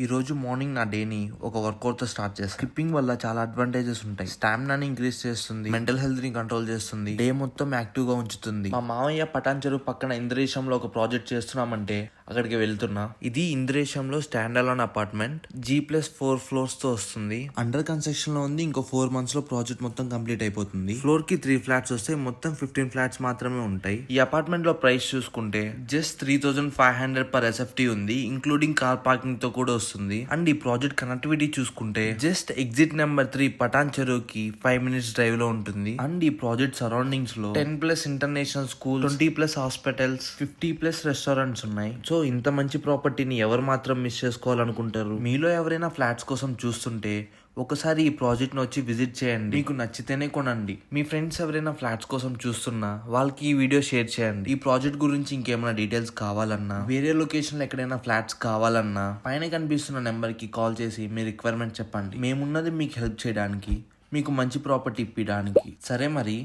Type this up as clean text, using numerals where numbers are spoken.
ఈ రోజు మార్నింగ్ నా డేని ఒక వర్కౌట్ తో స్టార్ట్ చేస్తాను. స్కిప్పింగ్ వల్ల చాలా అడ్వాంటేజెస్ ఉంటాయి. స్టామినాని ఇంక్రీజ్ చేస్తుంది, మెంటల్ హెల్త్ ని కంట్రోల్ చేస్తుంది, డే మొత్తం యాక్టివ్ గా ఉంచుతుంది. మా మామయ్య పటాన్ చెరువు పక్కన ఇంద్రేశంలో ఒక ప్రాజెక్ట్ చేస్తున్నామంటే అక్కడికి వెళ్తున్నా. ఇది ఇంద్రేశంలో stand alone apartment, G+4 floors తో వస్తుంది. అండర్ కన్స్ట్రక్షన్ లో ఉంది. ఇంకో 4 months లో ప్రాజెక్ట్ మొత్తం కంప్లీట్ అయిపోతుంది. ఫ్లోర్ కి 3 ఫ్లాట్స్ వస్తాయి. మొత్తం 15 ఫ్లాట్స్ మాత్రమే ఉంటాయి. ఈ అపార్ట్మెంట్ లో ప్రైస్ చూసుకుంటే జస్ట్ 3500 per SFT ఉంది, ఇంక్లూడింగ్ కార్ పార్కింగ్ తో కూడా వస్తుంది. అండ్ ఈ ప్రాజెక్ట్ కనెక్టివిటీ చూసుకుంటే జస్ట్ ఎగ్జిట్ నెంబర్ 3 పటాన్ చెరువుకి 5 minutes డ్రైవ్ లో ఉంటుంది. అండ్ ఈ ప్రాజెక్ట్ సరౌండింగ్స్ లో 10+ ఇంటర్నేషనల్ స్కూల్, 20+ హాస్పిటల్స్, 50+ రెస్టారెంట్స్ ఉన్నాయి. సో ఇంత మంచి ప్రాపర్టీని ఎవరు మాత్రం మిస్ చేసుకోవాలనుకుంటారు? మీలో ఎవరైనా ఫ్లాట్స్ కోసం చూస్తుంటే ఒకసారి ఈ ప్రాజెక్ట్ ని వచ్చి విజిట్ చేయండి. మీకు నచ్చితేనే కొనండి. మీ ఫ్రెండ్స్ ఎవరైనా ఫ్లాట్స్ కోసం చూస్తున్నా వాళ్ళకి ఈ వీడియో షేర్ చేయండి. ఈ ప్రాజెక్ట్ గురించి ఇంకేమైనా డీటెయిల్స్ కావాలన్నా, వేరే లొకేషన్ లో ఎక్కడైనా ఫ్లాట్స్ కావాలన్నా పైన కనిపిస్తున్న నెంబర్ కి కాల్ చేసి మీ రిక్వైర్మెంట్ చెప్పండి. మేమున్నది మీకు హెల్ప్ చేయడానికి, మీకు మంచి ప్రాపర్టీ ఇప్పించడానికి. సరే మరి.